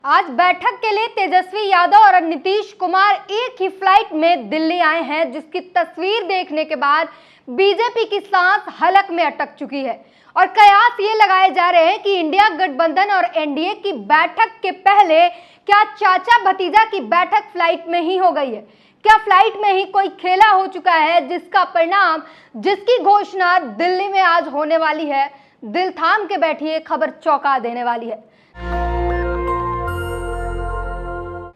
आज बैठक के लिए तेजस्वी यादव और नीतीश कुमार एक ही फ्लाइट में दिल्ली आए हैं, जिसकी तस्वीर देखने के बाद बीजेपी की सांस हलक में अटक चुकी है और कयास ये लगाए जा रहे हैं कि इंडिया गठबंधन और एनडीए की बैठक के पहले क्या चाचा भतीजा की बैठक फ्लाइट में ही हो गई है। क्या फ्लाइट में ही कोई खेला हो चुका है, जिसका परिणाम, जिसकी घोषणा दिल्ली में आज होने वाली है। दिल थाम के बैठिए, खबर चौंका देने वाली है।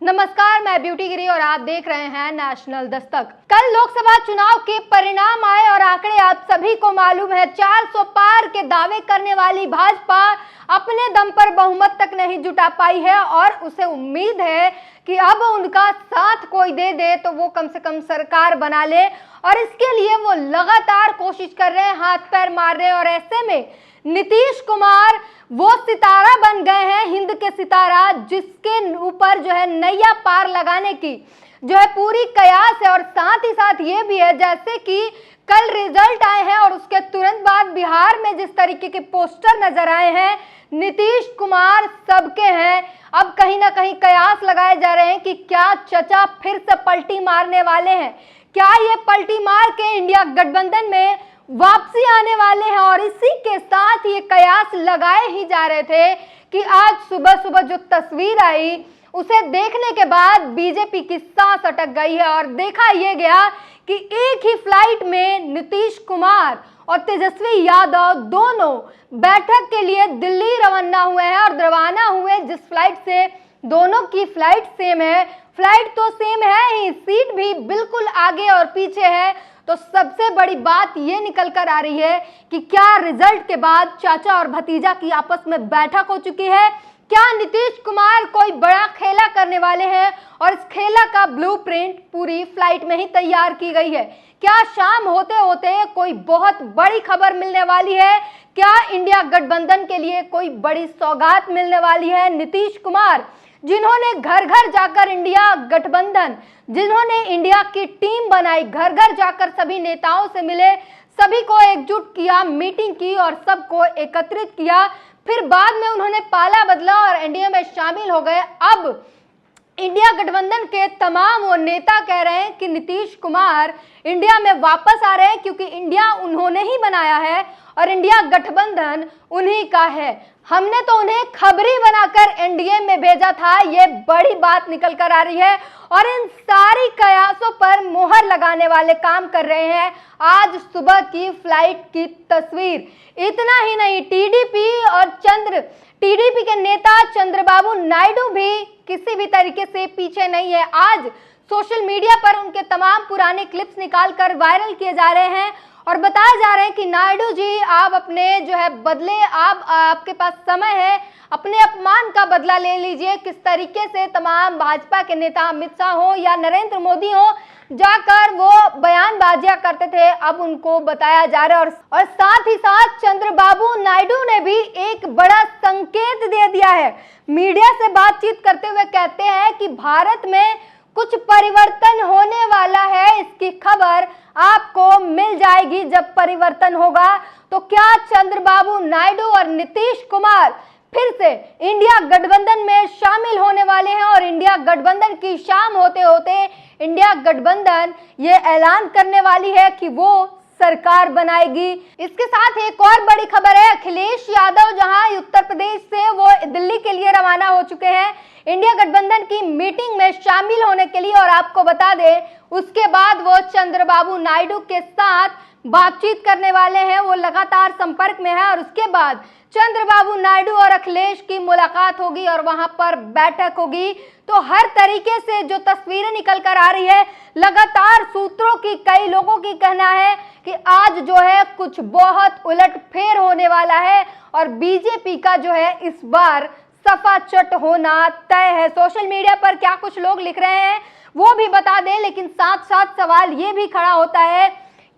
नमस्कार, मैं ब्यूटी गिरी और आप देख रहे हैं नेशनल दस्तक। कल लोकसभा चुनाव के परिणाम आए और आंकड़े आप सभी को मालूम है। 400 पार के दावे करने वाली भाजपा अपने दम पर बहुमत तक नहीं जुटा पाई है और उसे उम्मीद है कि अब उनका साथ कोई दे दे तो वो कम से कम सरकार बना ले, और इसके लिए वो लगातार कोशिश कर रहे हैं, हाथ पैर मार रहे हैं। और ऐसे में नीतीश कुमार वो सितारा बन गए हैं, हिंद के सितारा, जिसके ऊपर जो है नैया पार लगाने की जो है पूरी कयास है। और साथ ही साथ ये भी है, जैसे कि कल रिजल्ट आए हैं और उसके तुरंत बाद बिहार में जिस तरीके के पोस्टर नजर आए हैं, नीतीश कुमार सबके हैं। अब कहीं ना कहीं कयास लगाए जा रहे हैं कि क्या चचा फिर से पलटी मारने वाले हैं, क्या ये पलटी मार के इंडिया गठबंधन में वापसी आने वाले हैं। और इसी के साथ ये कयास लगाए ही जा रहे थे कि आज सुबह सुबह जो तस्वीर आई उसे देखने के बाद बीजेपी की सांस अटक गई है और देखा यह गया कि एक ही फ्लाइट में नीतीश कुमार और तेजस्वी यादव दोनों बैठक के लिए दिल्ली रवाना हुए हैं। और रवाना हुए जिस फ्लाइट से, दोनों की फ्लाइट सेम है, फ्लाइट तो सेम है ही, सीट भी बिल्कुल आगे और पीछे है। तो सबसे बड़ी बात ये निकल कर आ रही है कि क्या रिजल्ट के बाद चाचा और भतीजा की आपस में बैठक हो चुकी है। क्या नीतीश कुमार कोई बड़ा खेला करने वाले हैं और इस खेला का ब्लूप्रिंट पूरी फ्लाइट में ही तैयार की गई है। क्या शाम होते होते कोई बहुत बड़ी खबर मिलने वाली है, क्या इंडिया गठबंधन के लिए कोई बड़ी सौगात मिलने वाली है। नीतीश कुमार जिन्होंने घर घर जाकर इंडिया गठबंधन, जिन्होंने इंडिया की टीम बनाई, घर घर जाकर सभी नेताओं से मिले, सभी को एकजुट किया, मीटिंग की और सबको एकत्रित किया, फिर बाद में उन्होंने पाला बदला और एनडीए में शामिल हो गए। अब इंडिया गठबंधन के तमाम वो नेता कह रहे हैं कि नीतीश कुमार इंडिया में वापस आ रहे हैं, क्योंकि इंडिया उन्होंने ही बनाया है और इंडिया गठबंधन उन्हीं का है। हमने तो उन्हें खबरी बनाकर एनडीए में भेजा था, ये बड़ी बात निकल कर आ रही है। और इन सारी कयासों पर मोहर लगाने वाले काम कर रहे हैं आज सुबह की फ्लाइट की तस्वीर। इतना ही नहीं, टीडीपी के नेता चंद्रबाबू नायडू भी किसी भी तरीके से पीछे नहीं है। आज सोशल मीडिया पर उनके तमाम पुराने क्लिप्स निकाल कर वायरल किए जा रहे हैं और बताया जा रहा है कि नायडू जी, आप अपने जो है बदले, आपके पास समय है, अपने अपमान का बदला ले लीजिए। किस तरीके से तमाम भाजपा के नेता अमित शाह हो या नरेंद्र मोदी हो, जाकर वो बयानबाजियां करते थे, अब उनको बताया जा रहा है। और साथ ही साथ चंद्रबाबू नायडू ने भी एक बड़ा संकेत दे दिया है। मीडिया से बातचीत करते हुए कहते हैं कि भारत में कुछ परिवर्तन होने वाला है, इसकी खबर आपको मिल जाएगी जब परिवर्तन होगा। तो क्या चंद्रबाबू नायडू और नीतीश कुमार फिर से इंडिया गठबंधन में शामिल होने वाले हैं और इंडिया गठबंधन की शाम होते होते इंडिया गठबंधन ये ऐलान करने वाली है कि वो सरकार बनाएगी। इसके साथ एक और बड़ी खबर है, अखिलेश यादव जहां उत्तर प्रदेश से वो दिल्ली के लिए रवाना हो चुके हैं इंडिया गठबंधन की मीटिंग में शामिल होने के लिए। और आपको बता दें, उसके बाद वो चंद्रबाबू नायडू के साथ बातचीत करने वाले हैं, वो लगातार संपर्क में है। और उसके बाद चंद्रबाबू नायडू और अखिलेश की मुलाकात होगी और वहां पर बैठक होगी। तो हर तरीके से जो तस्वीरें निकल कर आ रही है, लगातार सूत्रों की, कई लोगों की कहना है कि आज जो है कुछ बहुत उलटफेर होने वाला है और बीजेपी का जो है इस बार सफाचट होना तय है। सोशल मीडिया पर क्या कुछ लोग लिख रहे हैं वो भी बता दें, लेकिन साथ साथ सवाल ये भी खड़ा होता है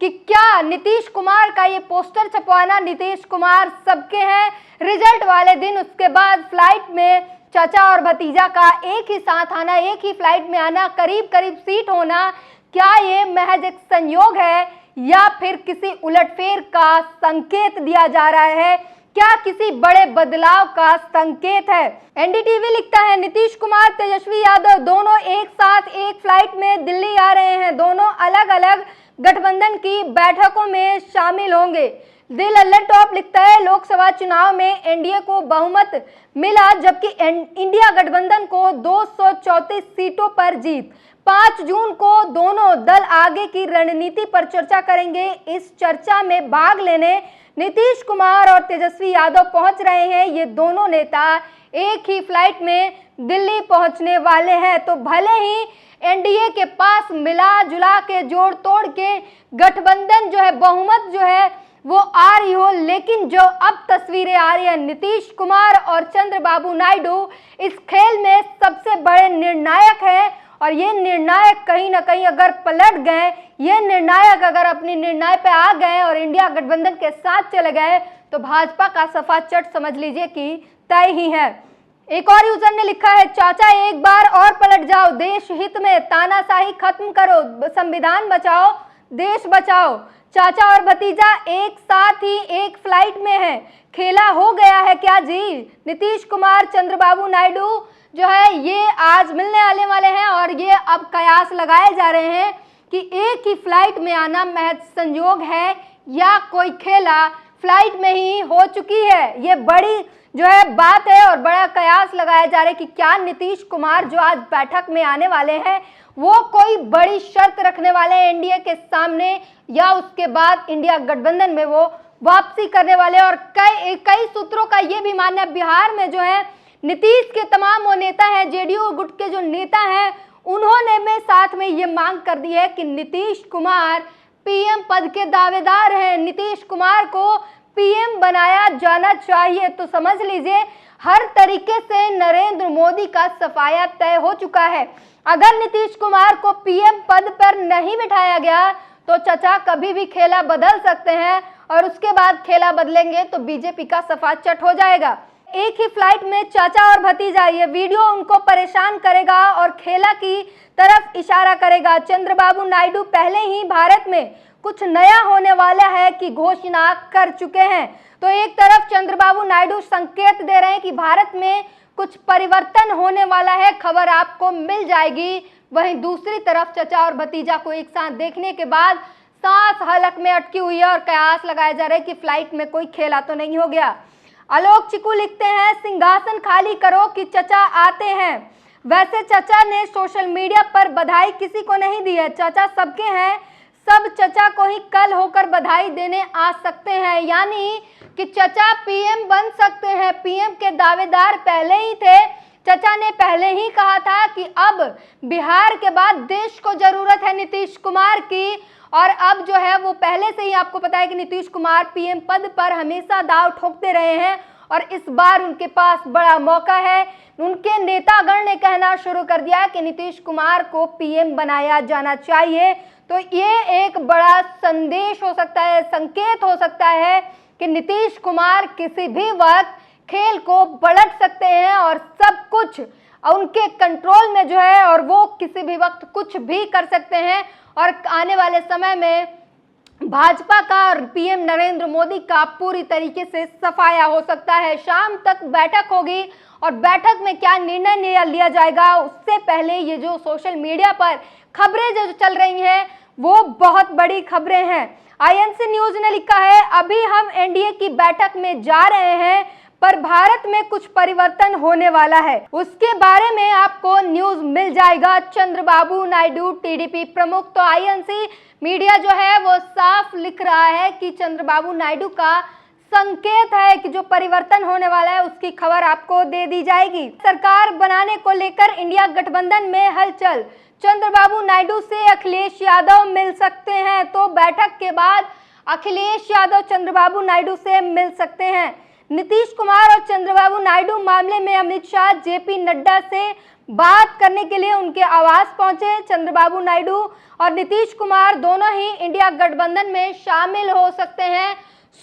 कि क्या नीतीश कुमार का ये पोस्टर छपवाना, नीतीश कुमार सबके हैं रिजल्ट वाले दिन, उसके बाद फ्लाइट में चाचा और भतीजा का एक ही साथ आना, एक ही फ्लाइट में आना, करीब करीब सीट होना, क्या ये महज एक संयोग है या फिर किसी उलटफेर का संकेत दिया जा रहा है। क्या किसी बड़े बदलाव का संकेत है? एनडीटीवी लिखता है नीतीश कुमार, तेजस्वी यादव दोनों एक साथ एक फ्लाइट में दिल्ली आ रहे हैं। दोनों अलग अलग गठबंधन की बैठकों में शामिल होंगे। दी लल्लन टॉप लिखता है लोकसभा चुनाव में एनडीए को बहुमत मिला, जबकि इंडिया गठबंधन को 234 सीटों पर जीत। 5 जून को दोनों दल आगे की रणनीति पर चर्चा करेंगे। इस चर्चा में भाग लेने नीतीश कुमार और तेजस्वी यादव पहुंच रहे हैं। ये दोनों नेता एक ही फ्लाइट में दिल्ली पहुंचने वाले हैं। तो भले ही एनडीए के पास मिला जुला के जोड़ तोड़ के गठबंधन जो है, बहुमत जो है वो आ रही हो, लेकिन जो अब तस्वीरें आ रही है, नीतीश कुमार और चंद्रबाबू नायडू इस खेल में सबसे बड़े निर्णायक हैं। और ये निर्णायक कहीं ना कहीं अगर पलट गए, ये निर्णायक अगर अपने निर्णय पे आ गए और इंडिया गठबंधन के साथ चले गए, तो भाजपा का सफा चट समझ लीजिए कि तय ही है। एक और यूजर ने लिखा है चाचा एक बार और पलट जाओ, देश हित में तानाशाही खत्म करो, संविधान बचाओ, देश बचाओ। चाचा और भतीजा एक साथ ही एक फ्लाइट में है, खेला हो गया है क्या जी? नीतीश कुमार चंद्रबाबू नायडू जो है ये आज मिलने वाले हैं और ये अब कयास लगाए जा रहे हैं कि एक ही फ्लाइट में आना महज संयोग है या कोई खेला फ्लाइट में ही हो चुकी है। ये बड़ी जो है बात है और बड़ा कयास लगाया जा रहा है कि क्या नीतीश कुमार जो आज बैठक में आने वाले हैं वो कोई बड़ी शर्त रखने वाले हैं एनडीए के सामने, या उसके बाद इंडिया गठबंधन में वो वापसी करने वाले। और कई सूत्रों का ये भी मानना है बिहार में जो है नीतीश के तमाम वो नेता हैं, जेडीयू गुट के जो नेता हैं, उन्होंने में साथ में ये मांग कर दी है कि नीतीश कुमार पीएम पद के दावेदार हैं, नीतीश कुमार को पीएम बनाया जाना चाहिए। तो समझ लीजिए हर तरीके से नरेंद्र मोदी का सफाया तय हो चुका है। अगर नीतीश कुमार को पीएम पद पर नहीं बिठाया गया तो चाचा कभी भी खेला बदल सकते हैं, और उसके बाद खेला बदलेंगे तो बीजेपी का सफा चट हो जाएगा। एक ही फ्लाइट में चाचा और भतीजा, ये वीडियो उनको परेशान करेगा और खेला की तरफ इशारा करेगा। चंद्रबाबू नायडू पहले ही भारत में कुछ नया होने वाला है कि घोषणा कर चुके हैं। तो एक तरफ चंद्रबाबू नायडू संकेत दे रहे हैं कि भारत में कुछ परिवर्तन होने वाला है, खबर आपको मिल जाएगी। वहीं दूसरी तरफ चाचा और भतीजा को एक साथ देखने के बाद सांस हलक में अटकी हुई है और कयास लगाया जा रहा है कि फ्लाइट में कोई खेला तो नहीं हो गया। आलोक चिकू लिखते हैं सिंहासन खाली करो कि चचा आते हैं। वैसे चचा ने सोशल मीडिया पर बधाई किसी को नहीं दी है, चचा सबके हैं, सब चचा को ही कल होकर बधाई देने आ सकते हैं। यानी कि चचा पीएम बन सकते हैं, पीएम के दावेदार पहले ही थे। चचा ने पहले ही कहा था कि अब बिहार के बाद देश को जरूरत है नीतीश कुमार की, और अब जो है वो पहले से ही आपको पता है कि नीतीश कुमार पीएम पद पर हमेशा दांव ठोकते रहे हैं और इस बार उनके पास बड़ा मौका है। उनके नेतागण ने कहना शुरू कर दिया कि नीतीश कुमार को पीएम बनाया जाना चाहिए। तो ये एक बड़ा संदेश हो सकता है, संकेत हो सकता है कि नीतीश कुमार किसी भी वक्त खेल को पलट सकते हैं और सब कुछ उनके कंट्रोल में जो है, और वो किसी भी वक्त कुछ भी कर सकते हैं। और आने वाले समय में भाजपा का और पीएम नरेंद्र मोदी का पूरी तरीके से सफाया हो सकता है। शाम तक बैठक होगी और बैठक में क्या निर्णय लिया जाएगा, उससे पहले ये जो सोशल मीडिया पर खबरें जो चल रही हैं वो बहुत बड़ी खबरें हैं। आईएनसी न्यूज ने लिखा है अभी हम एनडीए की बैठक में जा रहे हैं पर भारत में कुछ परिवर्तन होने वाला है, उसके बारे में आपको न्यूज मिल जाएगा। चंद्रबाबू नायडू टीडीपी प्रमुख, तो आईएनसी मीडिया जो है वो साफ लिख रहा है कि चंद्रबाबू नायडू का संकेत है कि जो परिवर्तन होने वाला है उसकी खबर आपको दे दी जाएगी। सरकार बनाने को लेकर इंडिया गठबंधन में हलचल, चंद्रबाबू नायडू से अखिलेश यादव मिल सकते हैं। तो बैठक के बाद अखिलेश यादव चंद्रबाबू नायडू से मिल सकते हैं। नीतीश कुमार और चंद्रबाबू नायडू मामले में अमित शाह जेपी नड्डा से बात करने के लिए उनके आवास पहुंचे। चंद्रबाबू नायडू और नीतीश कुमार दोनों ही इंडिया गठबंधन में शामिल हो सकते हैं।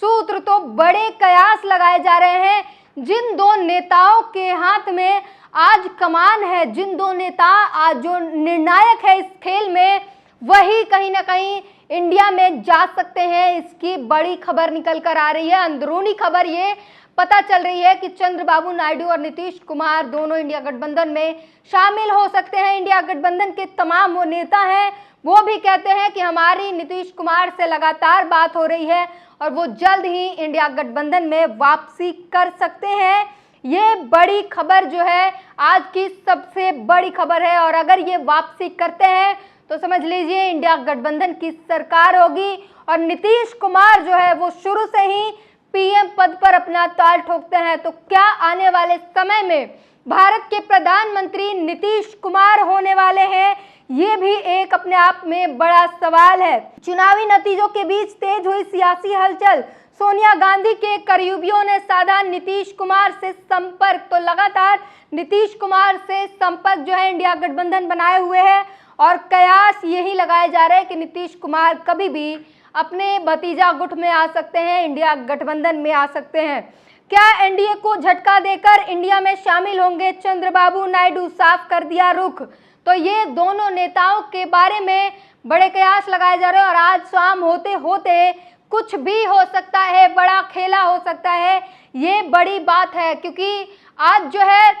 सूत्र तो बड़े कयास लगाए जा रहे हैं। जिन दो नेताओं के हाथ में आज कमान है, जिन दो नेता आज जो निर्णायक है इस खेल में, वही कहीं ना कहीं इंडिया में जा सकते हैं। इसकी बड़ी खबर निकल कर आ रही है, अंदरूनी खबर ये पता चल रही है कि चंद्रबाबू नायडू और नीतीश कुमार दोनों इंडिया गठबंधन में शामिल हो सकते हैं। इंडिया गठबंधन के तमाम वो नेता हैं, वो भी कहते हैं कि हमारी नीतीश कुमार से लगातार बात हो रही है और वो जल्द ही इंडिया गठबंधन में वापसी कर सकते हैं। ये बड़ी खबर जो है आज की सबसे बड़ी खबर है और अगर ये वापसी करते हैं तो समझ लीजिए इंडिया गठबंधन की सरकार होगी और नीतीश कुमार जो है वो शुरू से ही पीएम पद पर अपना ताल ठोकते हैं। तो क्या आने वाले समय में भारत के प्रधानमंत्री नीतीश कुमार होने वाले हैं? ये भी एक अपने आप में बड़ा सवाल है। चुनावी नतीजों के बीच तेज हुई सियासी हलचल, सोनिया गांधी के करीबियों ने साधा नीतीश कुमार से संपर्क। तो लगातार नीतीश कुमार से संपर्क जो है इंडिया गठबंधन बनाए हुए है और कयास यही लगाए जा रहे हैं कि नीतीश कुमार कभी भी अपने भतीजा गुट में आ सकते हैं, इंडिया गठबंधन में आ सकते हैं। क्या एनडीए को झटका देकर इंडिया में शामिल होंगे चंद्रबाबू नायडू? साफ कर दिया रुख। तो ये दोनों नेताओं के बारे में बड़े कयास लगाए जा रहे हैं और आज शाम होते होते कुछ भी हो सकता है, बड़ा खेला हो सकता है। ये बड़ी बात है क्योंकि आज जो है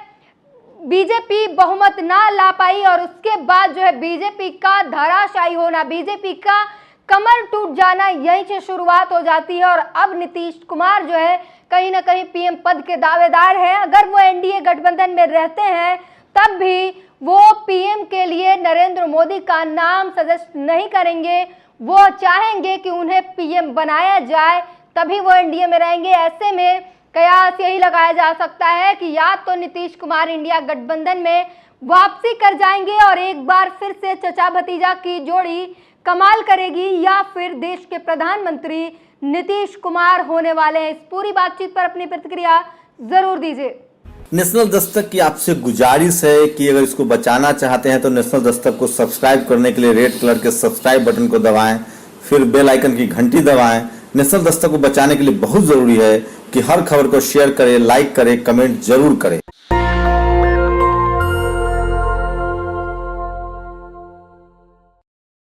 बीजेपी बहुमत ना ला पाई और उसके बाद जो है बीजेपी का धराशायी होना, बीजेपी का कमर टूट जाना यहीं से शुरुआत हो जाती है। और अब नीतीश कुमार जो है कहीं ना कहीं पीएम पद के दावेदार हैं। अगर वो एनडीए गठबंधन में रहते हैं तब भी वो पीएम के लिए नरेंद्र मोदी का नाम सजेस्ट नहीं करेंगे, वो चाहेंगे कि उन्हें पीएम बनाया जाए, तभी वो एनडीए में रहेंगे। ऐसे में कयास यही लगाया जा सकता है कि या तो नीतीश कुमार इंडिया गठबंधन में वापसी कर जाएंगे और एक बार फिर से चचा भतीजा की जोड़ी कमाल करेगी या फिर देश के प्रधानमंत्री नीतीश कुमार होने वाले हैं। इस पूरी बातचीत पर अपनी प्रतिक्रिया जरूर दीजिए। नेशनल दस्तक की आपसे गुजारिश है कि अगर इसको बचाना चाहते हैं तो नेशनल दस्तक को सब्सक्राइब करने के लिए रेड कलर के सब्सक्राइब बटन को दबाएं, फिर बेल आइकन की घंटी दबाएं। नेशनल दस्तक को बचाने के लिए बहुत जरूरी है कि हर खबर को शेयर करें, लाइक करें, कमेंट जरूर करें।